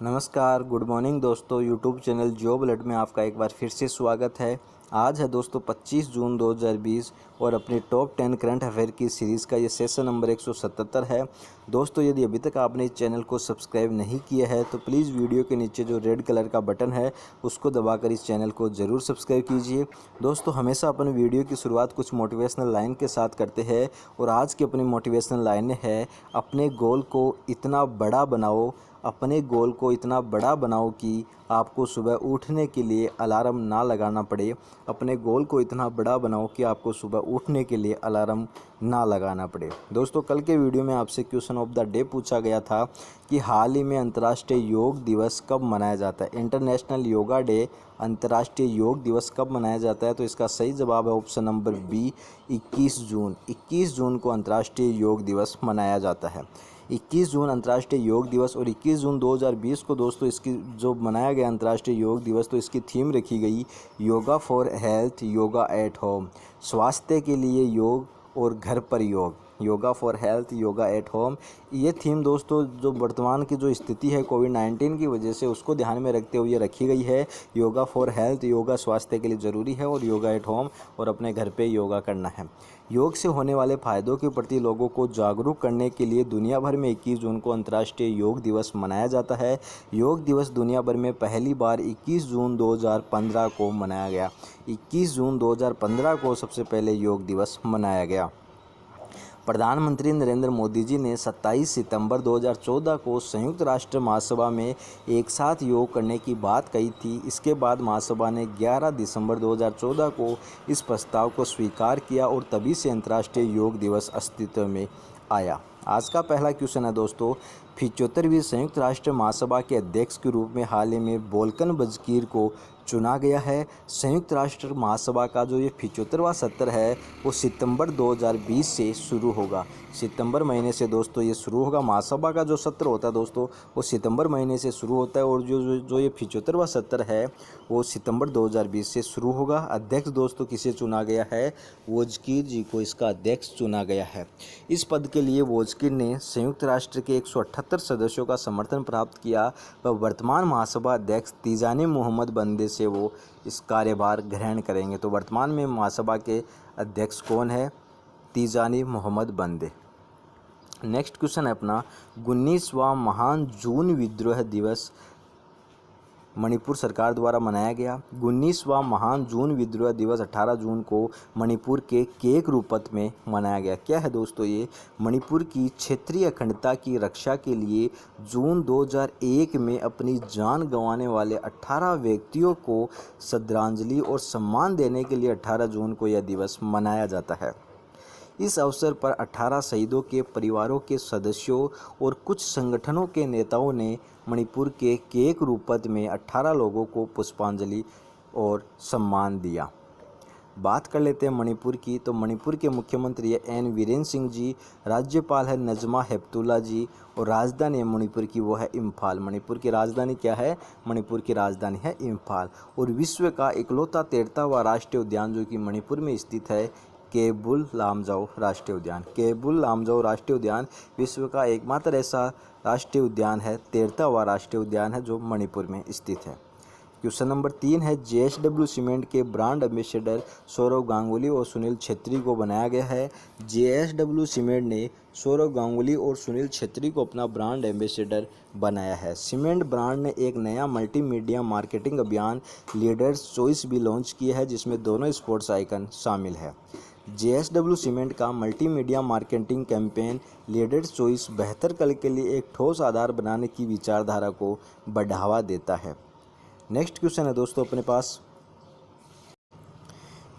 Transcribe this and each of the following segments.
नमस्कार, good morning दोस्तों। YouTube channel job alert में आपका एक बार फिर से स्वागत है। आज है दोस्तों 25 जून 2020 और अपनी टॉप 10 करंट अफेयर की सीरीज़ का ये सेशन नंबर 177 है। दोस्तों, यदि अभी तक आपने इस चैनल को सब्सक्राइब नहीं किया है तो प्लीज़ वीडियो के नीचे जो रेड कलर का बटन है उसको दबाकर इस चैनल को ज़रूर सब्सक्राइब कीजिए। दोस्तों, हमेशा अपन वीडियो की शुरुआत कुछ मोटिवेशनल लाइन के साथ करते हैं और आज की अपनी मोटिवेशनल लाइन है, अपने गोल को इतना बड़ा बनाओ, अपने गोल को इतना बड़ा बनाओ कि आपको सुबह उठने के लिए अलार्म ना लगाना पड़े। अपने गोल को इतना बड़ा बनाओ कि आपको सुबह उठने के लिए अलार्म ना लगाना पड़े। दोस्तों, कल के वीडियो में आपसे क्वेश्चन ऑफ द डे पूछा गया था कि हाल ही में अंतर्राष्ट्रीय योग दिवस कब मनाया जाता है। इंटरनेशनल योगा डे, अंतर्राष्ट्रीय योग दिवस कब मनाया जाता है? तो इसका सही जवाब है ऑप्शन नंबर बी, 21 जून। 21 जून को अंतर्राष्ट्रीय योग दिवस मनाया जाता है। 21 जून अंतर्राष्ट्रीय योग दिवस और 21 जून 2020 को दोस्तों इसकी जो मनाया गया अंतर्राष्ट्रीय योग दिवस, तो इसकी थीम रखी गई yoga for health, yoga at home. स्वास्थ्य के लिए योग और घर पर योग, yoga for health, yoga at home. ये थीम दोस्तों जो वर्तमान की जो स्थिति है कोविड-19 की वजह से उसको ध्यान में रखते हुए रखी गई है। योगा फॉर हेल्थ, योगा स्वास्थ्य के लिए ज़रूरी है, और योगा एट होम, और अपने घर पे योगा करना है। योग से होने वाले फ़ायदों के प्रति लोगों को जागरूक करने के लिए दुनिया भर में 21 जून को अंतर्राष्ट्रीय योग दिवस मनाया जाता है। योग दिवस दुनिया भर में पहली बार 21 जून 2015 को मनाया गया। 21 जून 2015 को सबसे पहले योग दिवस मनाया गया। प्रधानमंत्री नरेंद्र मोदी जी ने 27 सितंबर 2014 को संयुक्त राष्ट्र महासभा में एक साथ योग करने की बात कही थी। इसके बाद महासभा ने 11 दिसंबर 2014 को इस प्रस्ताव को स्वीकार किया और तभी से अंतर्राष्ट्रीय योग दिवस अस्तित्व में आया। आज का पहला क्वेश्चन है दोस्तों, 75वीं संयुक्त राष्ट्र महासभा के अध्यक्ष के रूप में हाल ही में वोल्कन बज़कीर को चुना गया है। संयुक्त राष्ट्र महासभा का जो ये 75वां सत्र है वो सितंबर 2020 से शुरू होगा। सितंबर महीने से दोस्तों ये शुरू होगा। महासभा का जो सत्र होता है दोस्तों वो सितंबर महीने से शुरू होता है, और जो ये 75वां सत्र है वो सितंबर 2020 से शुरू होगा। अध्यक्ष दोस्तों किसे चुना गया है? वोल्कन जी को इसका अध्यक्ष चुना गया है। इस पद के लिए वोल्कन ने संयुक्त राष्ट्र के 178 सदस्यों का समर्थन प्राप्त किया व वर्तमान महासभा अध्यक्ष तीजानी मोहम्मद बंदे से वो इस कार्यभार ग्रहण करेंगे। तो वर्तमान में महासभा के अध्यक्ष कौन है? तीजानी मोहम्मद बंदे। नेक्स्ट क्वेश्चन है अपना, 19वां महान जून विद्रोह दिवस मणिपुर सरकार द्वारा मनाया गया। 19वां महान जून विद्रोह दिवस 18 जून को मणिपुर के केक रूपत में मनाया गया। क्या है दोस्तों ये? मणिपुर की क्षेत्रीय अखंडता की रक्षा के लिए जून 2001 में अपनी जान गंवाने वाले 18 व्यक्तियों को श्रद्धांजलि और सम्मान देने के लिए 18 जून को यह दिवस मनाया जाता है। इस अवसर पर 18 शहीदों के परिवारों के सदस्यों और कुछ संगठनों के नेताओं ने मणिपुर के केक रूपत में 18 लोगों को पुष्पांजलि और सम्मान दिया। बात कर लेते हैं मणिपुर की। तो मणिपुर के मुख्यमंत्री है एन वीरेन सिंह जी, राज्यपाल है नजमा हेपतुल्ला जी, और राजधानी है मणिपुर की वो है इम्फाल। मणिपुर की राजधानी क्या है? मणिपुर की राजधानी है इम्फाल। और विश्व का इकलौता तैरता राष्ट्रीय उद्यान जो कि मणिपुर में स्थित है, केबुल लामजाओ राष्ट्रीय उद्यान। केबुल लामजाओ राष्ट्रीय उद्यान विश्व का एकमात्र ऐसा राष्ट्रीय उद्यान है, तैरता हुआ राष्ट्रीय उद्यान है, जो मणिपुर में स्थित है। क्वेश्चन नंबर 3 है, JSW सीमेंट के ब्रांड एम्बेसडर सौरव गांगुली और सुनील छेत्री को बनाया गया है। JSW सीमेंट ने सौरव गांगुली और सुनील छेत्री को अपना ब्रांड एम्बेसडर बनाया है। सीमेंट ब्रांड ने एक नया मल्टीमीडिया मार्केटिंग अभियान लीडर्स चॉइस भी लॉन्च किया है, जिसमें दोनों स्पोर्ट्स आइकन शामिल है। JSW सीमेंट का multimedia marketing campaign leaders choice बेहतर कल के लिए एक ठोस आधार बनाने की विचारधारा को बढ़ावा देता है। नेक्स्ट क्वेश्चन है दोस्तों अपने पास,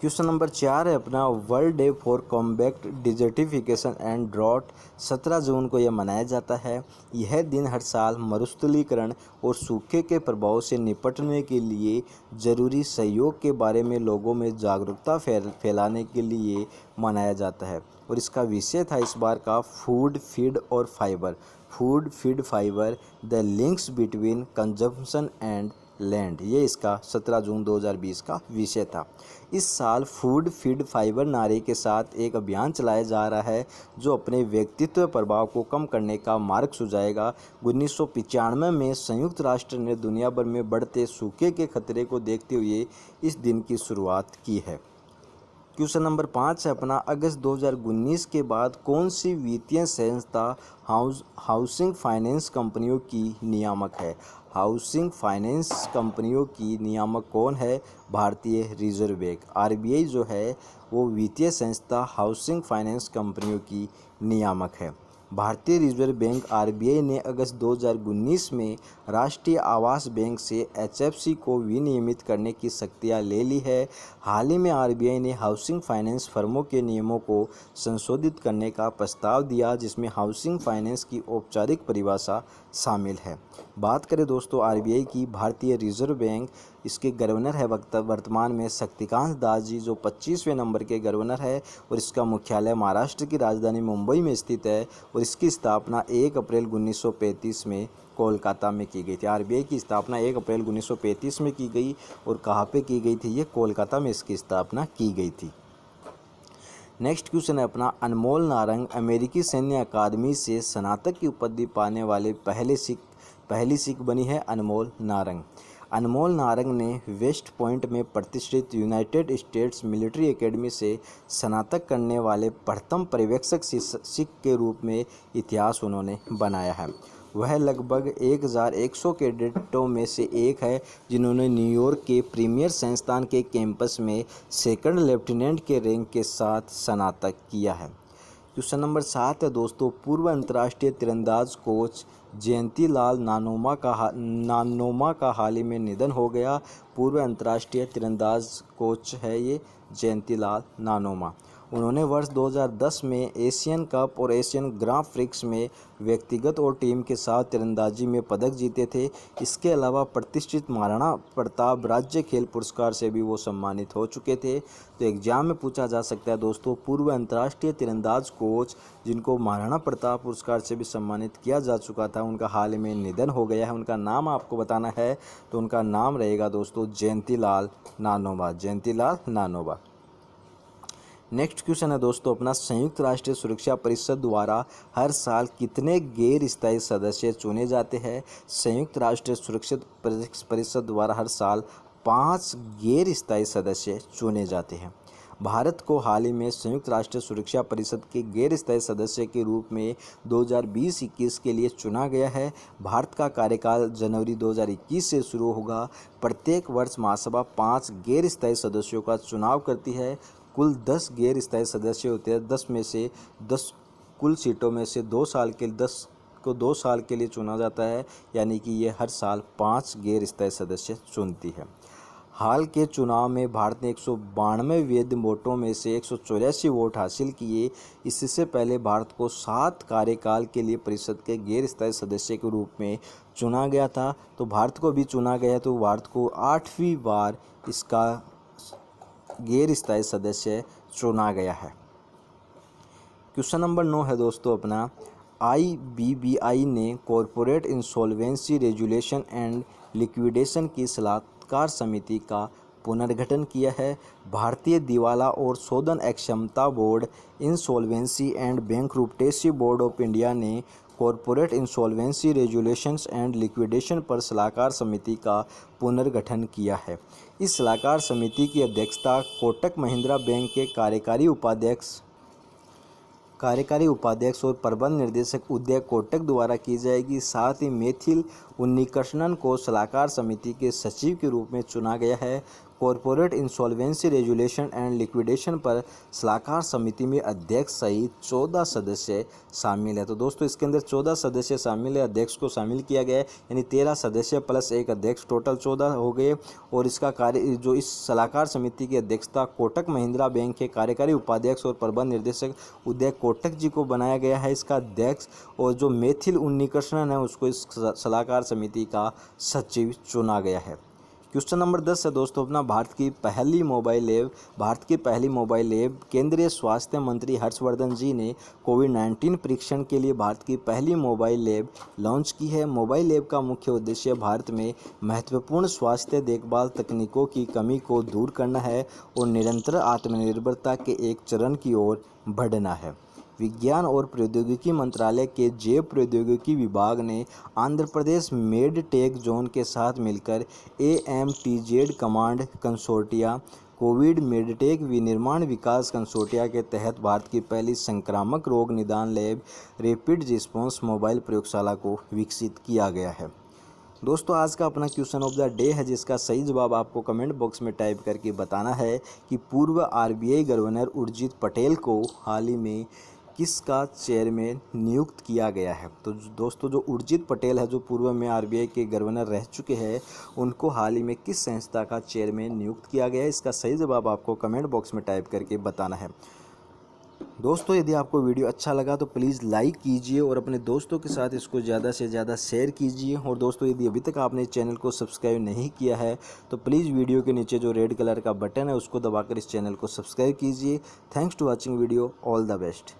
क्वेश्चन नंबर 4 है अपना, world day for combat desertification and drought 17 जून को यह मनाया जाता है। यह दिन हर साल मरुस्थलीकरण और सूखे के प्रभाव से निपटने के लिए ज़रूरी सहयोग के बारे में लोगों में जागरूकता फैलाने के लिए मनाया जाता है। और इसका विषय था इस बार का फूड फीड और fibre, food feed fibre, the links between consumption and land. ये इसका 17 जून 2020 का विषय था। इस साल फूड फीड फाइबर नारे के साथ एक अभियान चलाया जा रहा है जो अपने व्यक्तित्व प्रभाव को कम करने का मार्ग सुझाएगा। 1995 में संयुक्त राष्ट्र ने दुनिया भर में बढ़ते सूखे के खतरे को देखते हुए इस दिन की शुरुआत की है। क्वेश्चन नंबर 5 है अपना, अगस्त 2019 के बाद कौन सी वित्तीय संस्था हाउसिंग फाइनेंस कंपनियों की नियामक है? हाउसिंग फाइनेंस कंपनियों की नियामक कौन है? भारतीय रिजर्व बैंक। आरबीआई जो है वो वित्तीय संस्था हाउसिंग फाइनेंस कंपनियों की नियामक है। भारतीय रिजर्व बैंक आरबीआई ने अगस्त 2019 में राष्ट्रीय आवास बैंक से एचएफसी को विनियमित करने की शक्तियां ले ली है। हाल ही में आरबीआई ने हाउसिंग फाइनेंस फर्मों के नियमों को संशोधित करने का प्रस्ताव दिया जिसमें हाउसिंग फाइनेंस की औपचारिक परिभाषा शामिल है। बात करें दोस्तों आरबीआई की, भारतीय रिजर्व बैंक, इसके गवर्नर है वर्तमान में शक्तिकांत दास जी जो 25वें नंबर के गवर्नर है और इसका मुख्यालय महाराष्ट्र की राजधानी मुंबई में स्थित है और इसकी स्थापना 1 अप्रैल 1935 में कोलकाता में की गई थी। आरबीआई की स्थापना 1 अप्रैल 1935 में की गई और कहाँ पे की गई थी? ये कोलकाता में इसकी स्थापना की गई थी। नेक्स्ट क्वेश्चन है अपना, अनमोल नारंग अमेरिकी सैन्य अकादमी से स्नातक की उपाधि पाने वाले पहली सिख बनी है अनमोल नारंग। अनमोल नारंग ने वेस्ट पॉइंट में प्रतिष्ठित यूनाइटेड स्टेट्स मिलिट्री एकेडमी से स्नातक करने वाले प्रथम पर्यवेक्षक सिख के रूप में इतिहास उन्होंने बनाया है। वह लगभग 1100 कैडेटों में से एक है जिन्होंने न्यूयॉर्क के प्रीमियर संस्थान के कैंपस में सेकंड लेफ्टिनेंट के रैंक के साथ स्नातक किया है। क्वेश्चन नंबर 7 है दोस्तों, पूर्व अंतर्राष्ट्रीय तीरंदाज कोच जयंती लाल नानोमा का हाल ही में निधन हो गया। पूर्व अंतर्राष्ट्रीय तीरंदाज कोच है ये जयंती लाल नानोमा। उन्होंने वर्ष 2010 में एशियन कप और एशियन ग्रां प्रिक्स में व्यक्तिगत और टीम के साथ तीरंदाजी में पदक जीते थे। इसके अलावा प्रतिष्ठित महाराणा प्रताप राज्य खेल पुरस्कार से भी वो सम्मानित हो चुके थे। तो एग्जाम में पूछा जा सकता है दोस्तों, पूर्व अंतर्राष्ट्रीय तीरंदाज कोच जिनको महाराणा प्रताप पुरस्कार से भी सम्मानित किया जा चुका था, उनका हाल ही में निधन हो गया है। उनका नाम आपको बताना है तो उनका नाम रहेगा दोस्तों जयंती लाल नानोमा, जयंती लाल नानोमा। नेक्स्ट क्वेश्चन है दोस्तों अपना, संयुक्त राष्ट्र सुरक्षा परिषद द्वारा हर साल कितने गैर स्थायी सदस्य चुने जाते हैं? संयुक्त राष्ट्र सुरक्षा परिषद द्वारा हर साल 5 गैर स्थायी सदस्य चुने जाते हैं। भारत को हाल ही में संयुक्त राष्ट्र सुरक्षा परिषद के गैर स्थायी सदस्य के रूप में 2020-21 के लिए चुना गया है। भारत का कार्यकाल जनवरी 2021 से शुरू होगा। प्रत्येक वर्ष महासभा 5 गैर स्थायी सदस्यों का चुनाव करती है। कुल 10 गैर स्थायी सदस्य होते हैं। 10 में से 10 कुल सीटों में से 2 साल के 10 को 2 साल के लिए चुना जाता है, यानी कि ये हर साल 5 गैर स्थायी सदस्य चुनती है। हाल के चुनाव में भारत ने 192 वैध वोटों में से 184 वोट हासिल किए। इससे पहले भारत को 7 कार्यकाल के लिए परिषद के गैर स्थायी सदस्य के रूप में चुना गया था। तो भारत को भी चुना गया, तो भारत को 8वीं बार इसका गैर स्थायी सदस्य चुना गया है। क्वेश्चन नंबर 9 है दोस्तों अपना, IBBI ने corporate insolvency resolution and liquidation की सलाहकार समिति का पुनर्गठन किया है। भारतीय दिवाला और शोधन अक्षमता बोर्ड, insolvency and bankruptcy board of India ने corporate insolvency resolutions and liquidation पर सलाहकार समिति का पुनर्गठन किया है। इस सलाहकार समिति की अध्यक्षता कोटक महिंद्रा बैंक के कार्यकारी उपाध्यक्ष और प्रबंध निर्देशक उदय कोटक द्वारा की जाएगी। साथ ही मैथिल उन्नीकृष्णन को सलाहकार समिति के सचिव के रूप में चुना गया है। Corporate insolvency resolution and liquidation पर सलाहकार समिति में अध्यक्ष सहित 14 सदस्य शामिल है। तो दोस्तों इसके अंदर 14 सदस्य शामिल है, अध्यक्ष को शामिल किया गया है, यानी 13 सदस्य प्लस एक अध्यक्ष, टोटल 14 हो गए। और इसका कार्य जो इस सलाहकार समिति की अध्यक्षता कोटक महिंद्रा बैंक के कार्यकारी उपाध्यक्ष और प्रबंध निर्देशक उदय कोटक जी को बनाया गया है इसका अध्यक्ष, और जो मैथिल उन्नीकृष्णन है उसको इस सलाहकार समिति का सचिव चुना गया है। क्वेश्चन नंबर 10 है दोस्तों अपना, भारत की पहली मोबाइल ऐप केंद्रीय स्वास्थ्य मंत्री हर्षवर्धन जी ने कोविड-19 परीक्षण के लिए भारत की पहली मोबाइल ऐप लॉन्च की है। मोबाइल ऐप का मुख्य उद्देश्य भारत में महत्वपूर्ण स्वास्थ्य देखभाल तकनीकों की कमी को दूर करना है और निरंतर आत्मनिर्भरता के एक चरण की ओर बढ़ना है। विज्ञान और प्रौद्योगिकी मंत्रालय के जैव प्रौद्योगिकी विभाग ने आंध्र प्रदेश मेडटेक जोन के साथ मिलकर AMTZ command consortia Covid medtech विनिर्माण विकास कंसोर्टिया के तहत भारत की पहली संक्रामक रोग निदान लैब रैपिड रिस्पांस मोबाइल प्रयोगशाला को विकसित किया गया है। दोस्तों आज का अपना क्वेश्चन ऑफ द डे है, जिसका सही जवाब आपको कमेंट बॉक्स में टाइप करके बताना है कि पूर्व RBI गवर्नर उर्जित पटेल को हाल ही में किसका चेयरमैन नियुक्त किया गया है। तो दोस्तों जो उर्जित पटेल है, जो पूर्व में RBI के गवर्नर रह चुके हैं, उनको हाल ही में किस संस्था का चेयरमैन नियुक्त किया गया है, इसका सही जवाब आपको कमेंट बॉक्स में टाइप करके बताना है। दोस्तों यदि आपको वीडियो अच्छा लगा तो प्लीज़ लाइक कीजिए और अपने दोस्तों के साथ इसको ज़्यादा से ज़्यादा शेयर कीजिए। और दोस्तों यदि अभी तक आपने चैनल को सब्सक्राइब नहीं किया है तो प्लीज़ वीडियो के नीचे जो रेड कलर का बटन है उसको दबाकर इस चैनल को सब्सक्राइब कीजिए। Thanks to watching video, all the best.